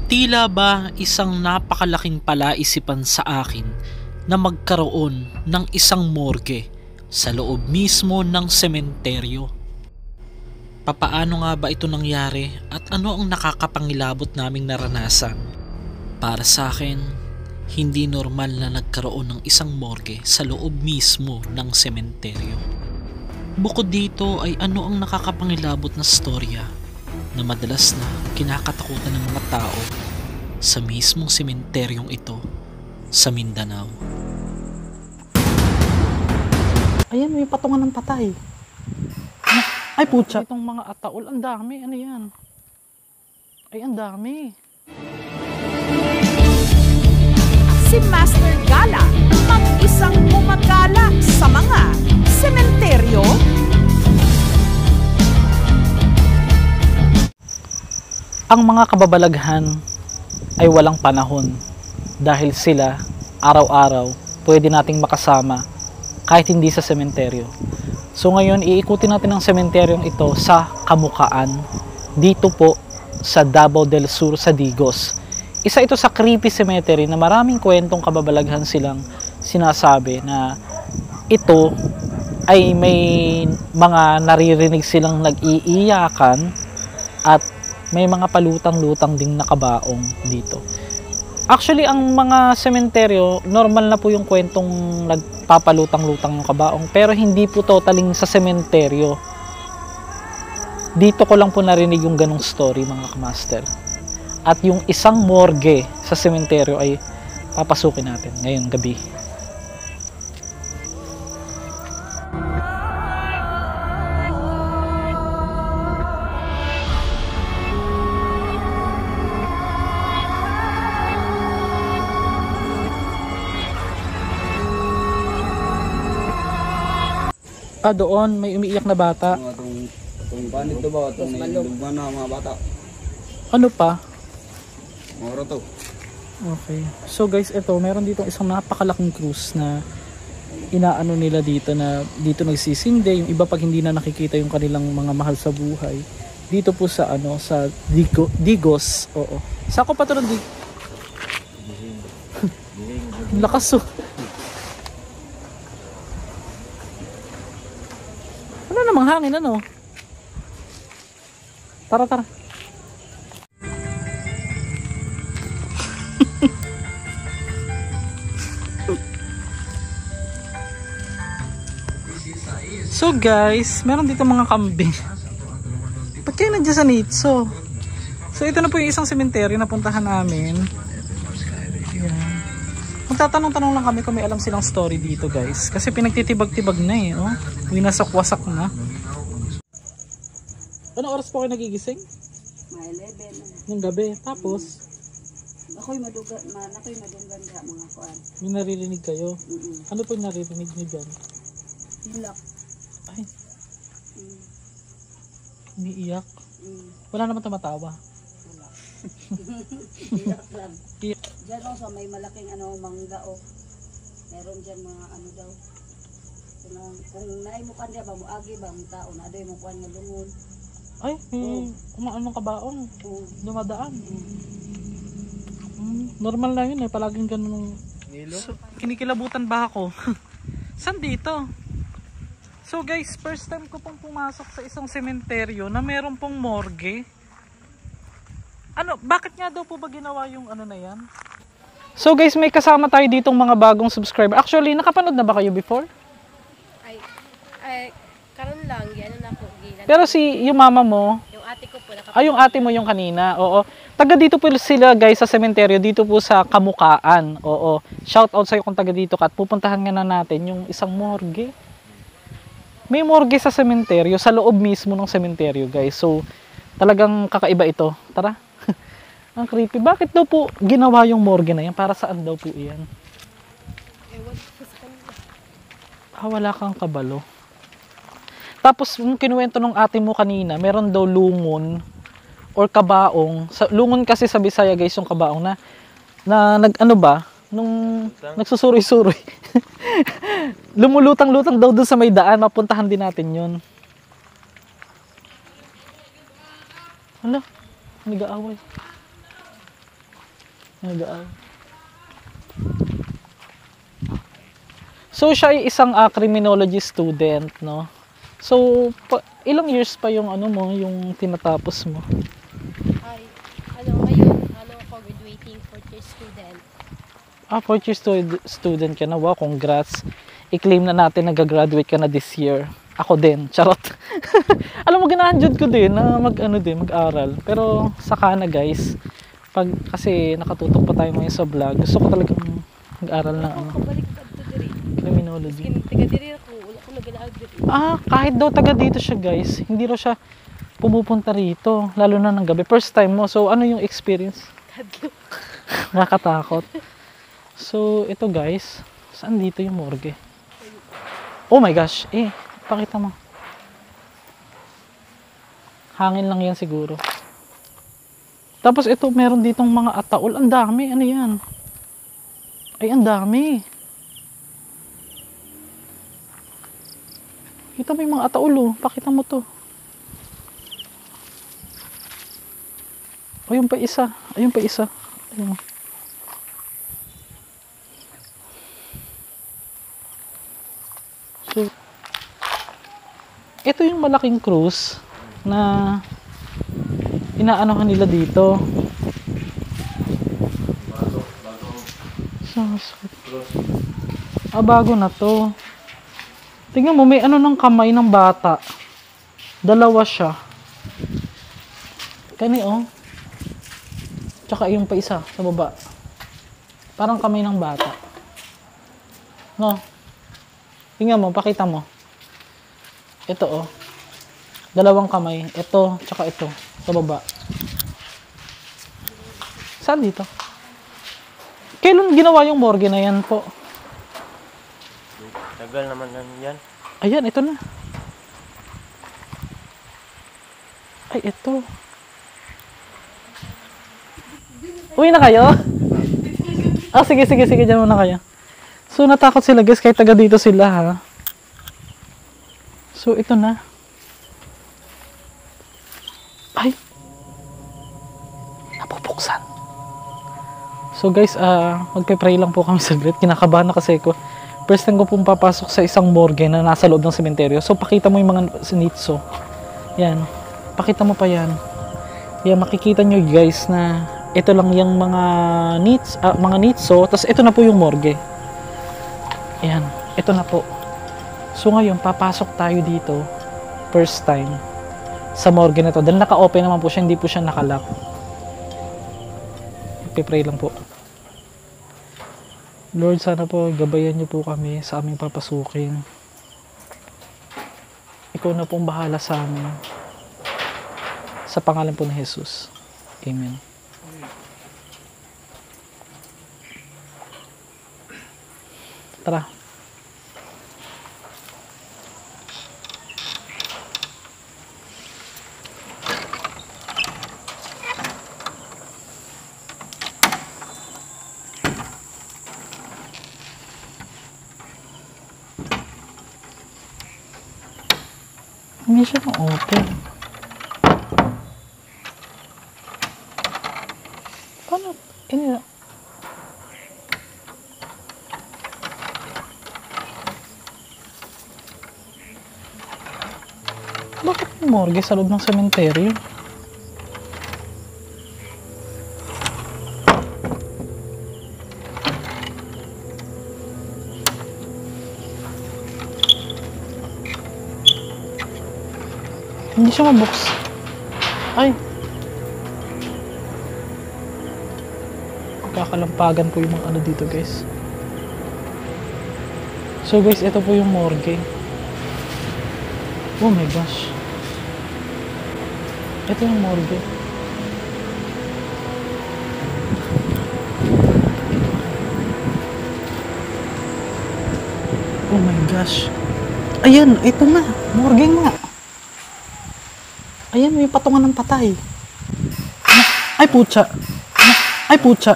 Tila ba isang napakalaking palaisipan sa akin na magkaroon ng isang morgue sa loob mismo ng sementeryo. Papaano nga ba ito nangyari at ano ang nakakapangilabot naming naranasan? Para sa akin, hindi normal na nagkaroon ng isang morgue sa loob mismo ng sementeryo. Bukod dito ay ano ang nakakapangilabot na storya na madalas na kinakatakutan ng mga tao sa mismong sementeryong ito sa Mindanao. Ayan, may patungan ng patay. Ay, putya. Itong mga ataol, ang dami. Ano yan? Ay, ang dami. Si Master Gala, mag-isang gumagala sa mga sementeryo. Ang mga kababalaghan ay walang panahon dahil sila araw-araw pwede nating makasama kahit hindi sa sementeryo. So ngayon iikutin natin ang sementeryong ito sa Kamukaan dito po sa Davao del Sur sa Digos. Isa ito sa creepy cemetery na maraming kwentong kababalaghan silang sinasabi na ito ay may mga naririnig silang nag-iiyakan at may mga palutang-lutang ding nakabaong dito. Actually, ang mga sementeryo, normal na po yung kwentong nagpapalutang-lutang ng kabaong, pero hindi po totaling sa sementeryo. Dito ko lang po narinig yung ganong story, mga kamaster. At yung isang morgue sa sementeryo ay papasukin natin ngayong gabi. Doon may umiiyak na bata. Itong banit to ba? Itong nilugman na mga bata. Ano pa? Moro to. Okay. So guys, ito, meron dito isang napakalaking cruise na inaano nila dito na dito nagsisinde. Yung iba pag hindi na nakikita yung kanilang mga mahal sa buhay. Dito po sa ano, sa Digos. Oo. Saan ko pa ito ng lakas oh. Ano namang hangin ano? Tara tara. So guys, meron dito mga kambing. Ba't kayo nandiyan sa Nitso? So ito na po yung isang sementeryo na puntahan namin. Ayan. Magtatanong-tanong lang kami kung may alam silang story dito guys. Kasi pinagtitibag-tibag na eh. Oh. Winasak-wasak na. Anong oras po kayo nagigising? Mga 11. Nung gabi. Tapos? Ako'y madunggan ka mga kuan. May naririnig kayo? Ano po yung naririnig niyo dyan? Hilak. Ay. Umiiyak. Wala naman tumatawa. Wala. Hilak lang. Diyan o sa may malaking mangga o. Meron dyan mga ano daw. Kung naimukan diya ba, muagi ba ang tao na aday mo kuan nga lungon. Ay, kumaan ng kabaong. Dumadaan. Normal lang yun eh, palaging ganun. So, kinikilabutan ba ako? Saan dito? So guys, first time ko pong pumasok sa isang sementeryo na meron pong morgue. Ano, bakit nga daw po ba ginawa yung ano na yan? So guys, may kasama tayo ditong mga bagong subscriber. Actually, nakapanood na ba kayo before? Ay, karon lang, yan na po. Pero yung mama mo, yung ate ko po, yung ate mo yung kanina, oo. Taga dito po sila guys sa sementeryo, dito po sa Kamukaan, oo. Shout out sa'yo kung taga dito ka at pupuntahan nga na natin yung isang morgue. May morgue sa sementeryo, sa loob mismo ng sementeryo guys. So, talagang kakaiba ito. Tara. Ang creepy. Bakit daw po ginawa yung morgue na yan? Para saan daw po iyan? ewan ko sa kanila. Wala kang kabalo. Tapos, yung kinuwento ng ate mo kanina, meron daw lungon or kabaong. Lungon kasi sa Bisaya guys yung kabaong na nag-ano ba? Nung nagsusuroy-suroy. Lumulutang-lutang daw dun sa may daan. Mapuntahan din natin yun. Hala, nag-aaway. Nag-aaral. So siya ay isang criminology student, no? So ilang years pa yung ano mo, yung tinatapos mo? Ay, ngayon, ako graduating fourth year student. Fourth year student ka na. Wow, congrats. I-claim na natin na gagraduate ka na this year. Ako din, charot. Alam mo, ginahanjud ko din na mag-aral. Pero saka na guys, kasi nakatutok pa tayo ngayon sa vlog, gusto ko talagang mag-aral ng Kabalik ka to diri. criminology. Taga diri ako, wala ko nagalaag diri. Kahit daw taga dito siya guys, hindi raw siya pumupunta rito, lalo na ng gabi. First time mo, so ano yung experience? Kadlo. Nakakatakot. So ito guys, saan dito yung morgue? Oh my gosh, pakita mo. Hangin lang yan siguro. Tapos ito, meron ditong mga ataol. Ang dami, ano yan? Ay, ang dami. Kita mo yung mga ataol, oh. Pakita mo to. Ayun pa isa. Ayun pa isa. Ayun. So, ito yung malaking cruise na inaanohan nila dito. Bago na to. Tingnan mo, may ano ng kamay ng bata. Dalawa siya. Kani oh. Tsaka yung pa isa sa baba. Parang kamay ng bata. No. Tingnan mo, pakita mo. Ito oh. Dalawang kamay. Ito, tsaka ito. Sa baba. Saan dito? Kailan ginawa yung morgue na yan po? Tagal naman yan. Ayan, ito na. Ay, ito. Uwi na kayo? Sige, dyan muna kayo. So, natakot sila guys, kahit taga dito sila ha. So, ito na. Ay! Napupuksan. So guys, magpe-pray lang po kami saglit. Kinakabahan na kasi ko. First time ko pong papasok sa isang morgue na nasa loob ng sementeryo. So, pakita mo yung mga nitso. Yan. Pakita mo pa yan. Yan, makikita nyo guys na ito lang yung mga nitso. Tapos, ito na po yung morgue. Yan. Ito na po. So, ngayon, papasok tayo dito. First time. Sa morgue na to. Dahil naka-open naman po siya. Hindi po siya nakalock. Pray lang po. Lord, sana po gabayan niyo po kami sa aming papasukin. Ikaw na pong bahala sa amin. Sa pangalan po ni Jesus. Amen. Tara. Hindi siya na-open. Paano? Bakit may morgue sa loob ng sementeryo? Hindi siya mabuks. Ay. Kakalampagan po yung mga ano dito guys. So guys, ito po yung morgue. Oh my gosh. Ito yung morgue. Oh my gosh. Ayan, ito na. Morgue nga. Ayan, may patungan ng patay. Ay, putya. Ay, putya.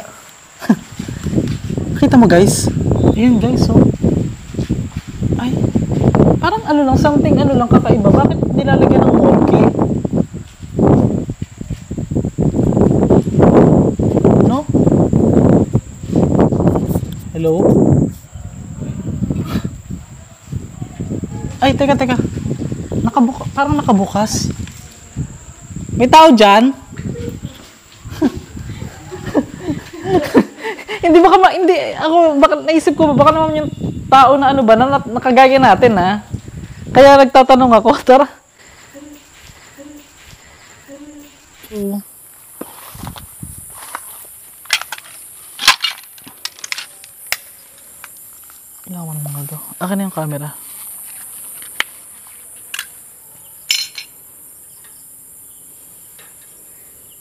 Kita mo, guys? Ayan, guys, oh. Ay, parang ano lang, something ano lang kakaiba. Bakit nilalagyan ng morgue? No? Hello? Ay, teka. Parang nakabukas. May tao dyan? Hindi, baka naisip ko, baka naman yung tao na ano ba, na nakagaya natin ha. Kaya nagtatanong ako, tara. So, ilawan mga to. Akin na yung camera.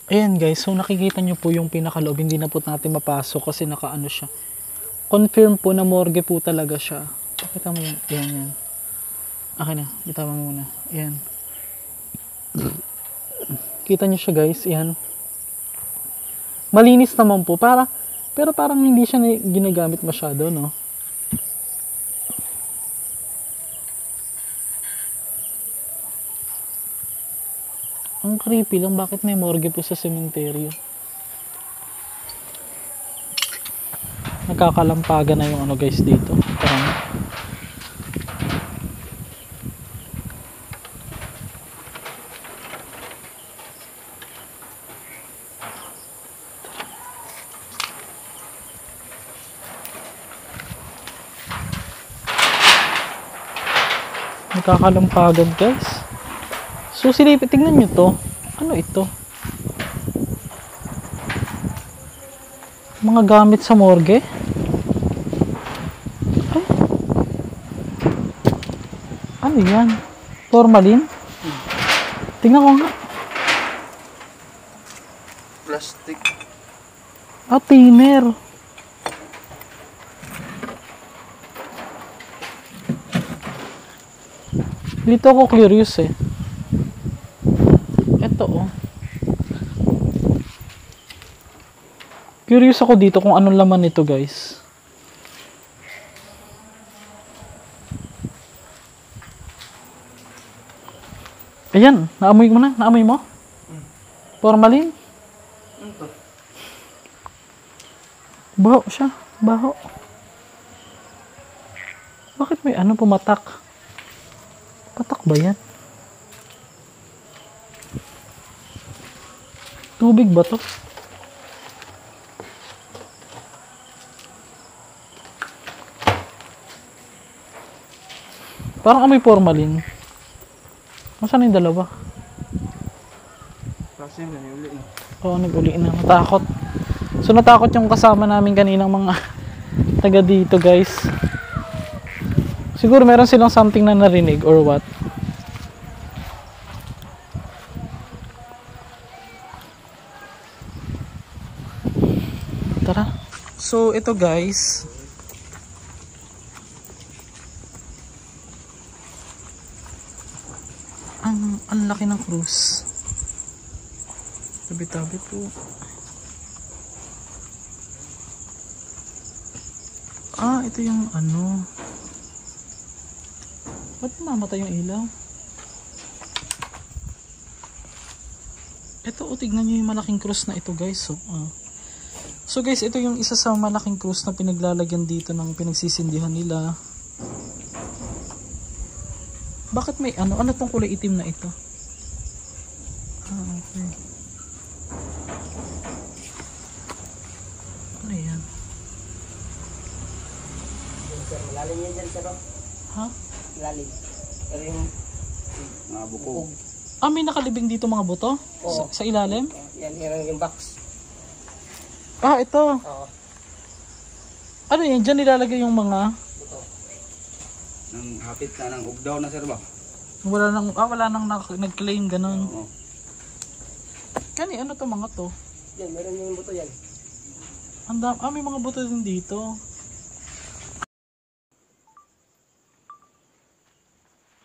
Ayan guys, so nakikita nyo po yung pinakaloob, hindi na po natin mapasok kasi nakaano siya. Confirm po na morgue po talaga siya. Pakita mo yan, yan. Akin na, bitawan mo muna. Ayan. Kita nyo siya guys, ayan. Malinis naman po, pero parang hindi siya ginagamit masyado, no? Ang creepy lang, bakit may morgue po sa sementeryo? Nagkakalampagan na yung ano guys dito. Parang nagkakalampagan guys. So silipin, tingnan nyo to. Ano ito? Mga gamit sa morgue? Ay. Ano yan? Formalin? Tingnan ko nga. Plastic. Ah, thinner. Dito ako curious eh. Ito oh. Curious ako dito kung anong laman nito guys. Ayan, naamoy mo na? Naamoy mo? Formalin? Baho siya. Baho. Bakit may ano pumatak? Patak ba yan? Tubig ba to? Parang amoy formalin. Nasaan yung dalawa? Kasi yung nag-uli eh. Oo, nag-uli na. Natakot. So natakot yung kasama namin kaninang mga taga dito guys. Siguro meron silang something na narinig or what. Tara. So ito guys. Ang laki ng cruise. Tabi-tabi po. Ah, ito yung ano. Ba't mamatay yung ilaw? Ito, tignan nyo yung malaking cruise na ito guys. So guys, ito yung isa sa malaking cruise na pinaglalagyan dito ng pinagsisindihan nila. Bakit may ano? Ano tong kulay itim na ito? Ah, okay. Ano yan? Malalim yan dyan, sir. Ha? Malalim. Pero yung Mga bukog. Ah, may nakalibing dito mga buto? Oo. Sa ilalim? yan yung box. Ah, ito. Oo. Ano yan? Diyan nilalagay yung mga... Nang hapit na ng ugdaw na sir ba? Wala nang nag-claim ganun. Oo. Kani, ano to mga to? Yan, meron yung buto yan. May mga buto din dito.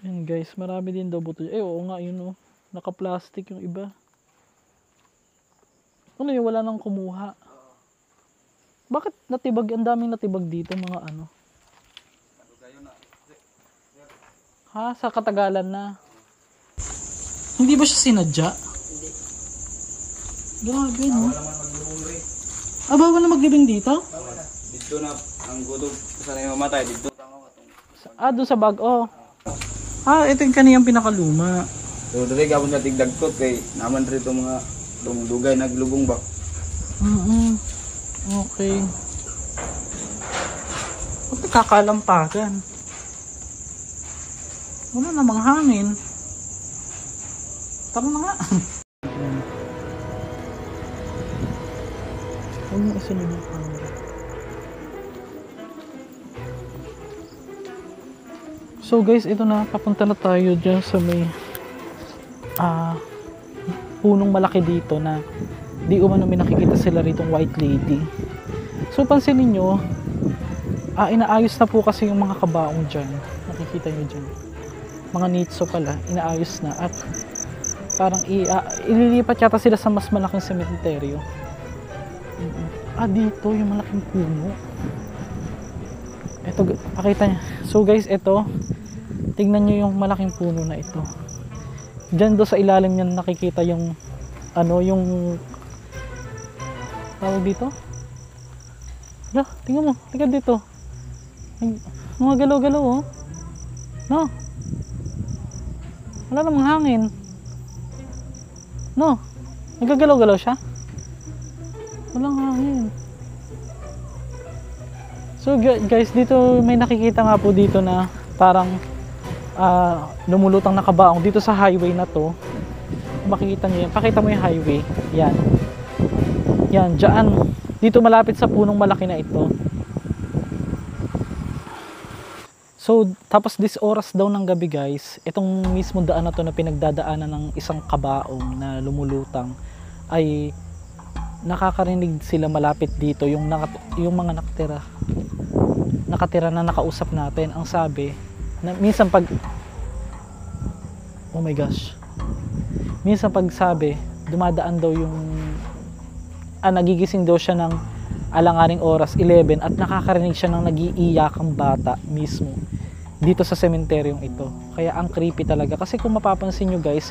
Yan guys, marami din daw buto. Oo nga, yun oh. Naka-plastic yung iba. Ano yun, wala nang kumuha. Bakit natibag? Ang daming natibag dito mga ano. Ha? Sa katagalan na. Hindi ba siya sinadya? Hindi. Grabe no? Ah, bawal na maglibing dito? Dito na Ang gutom sa na mamatay dito tama atong. Doon sa bag, oh. Ito yung kaniyang pinakaluma. So diri gabon sa tigdagkot kay naman rito mga dugay naglubong ba. Okay. Huwag kakalampagan. Wala namang hangin. Tara na nga. Huwag mo isunod yung camera. So guys, ito na. Papunta na tayo dyan sa may punong malaki dito na di umano may nakikita sila ritong white lady. So pansinin nyo, inaayos na po kasi yung mga kabaong dyan. Nakikita nyo dyan. Mga nitso pala, inaayos na. At parang ililipat yata sila sa mas malaking sementeryo. Dito yung malaking puno. Ito, pakita nyo. So guys, ito, tignan nyo yung malaking puno na ito. Diyan do sa ilalim niyan nakikita yung yung tawag dito. Tingnan mo, tingnan dito. Mga galaw-galaw, oh. No. Wala namang hangin. No. Nagagalaw-galaw siya. Walang hangin. So guys, dito may nakikita nga po dito na parang lumulutang na kabaong dito sa highway na to. Makikita niyo yan. Pakita mo yung highway. Yan. Yan, dyan. Dito malapit sa punong malaki na ito. So, tapos this oras daw ng gabi guys, itong mismo daan na to na pinagdadaanan ng isang kabaong na lumulutang ay nakakarinig sila malapit dito yung mga nakatira na nakausap natin. Ang sabi na minsan pag oh my gosh, minsan pag sabi dumadaan daw yung nagigising daw siya ng alanganing oras 11 at nakakarinig siya ng nag-iiyakang bata mismo dito sa sementeryong ito. Kaya ang creepy talaga kasi kung mapapansin nyo guys,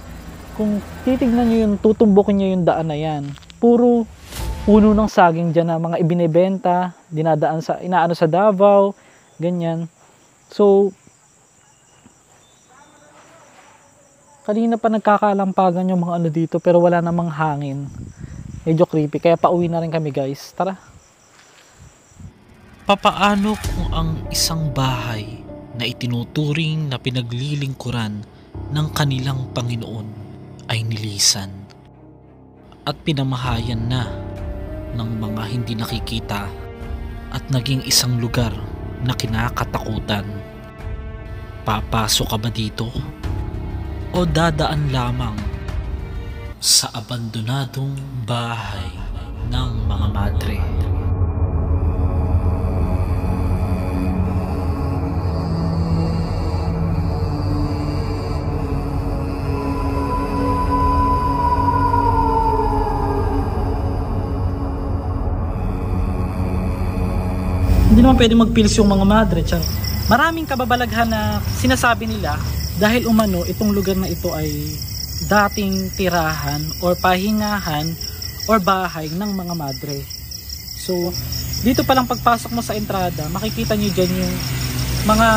kung titignan nyo yung tutumbukin nyo yung daan na yan, puro puno ng saging dyan na mga ibinebenta, dinadaan sa inaano sa Davao, ganyan. So kanina pa nagkakalampagan yung mga ano dito pero wala namang hangin. Medyo creepy kaya pauwi na rin kami guys. Tara. Papaano kung ang isang bahay na itinuturing na pinaglilingkuran ng kanilang Panginoon ay nilisan at pinamahayan na ng mga hindi nakikita at naging isang lugar na kinakatakutan? Papasok ka ba dito o dadaan lamang sa abandonadong bahay ng mga madre? Hindi naman pwede magpils yung mga madre. Maraming kababalaghan na sinasabi nila dahil umano itong lugar na ito ay dating tirahan or pahingahan or bahay ng mga madre. So dito palang pagpasok mo sa entrada, makikita nyo dyan yung mga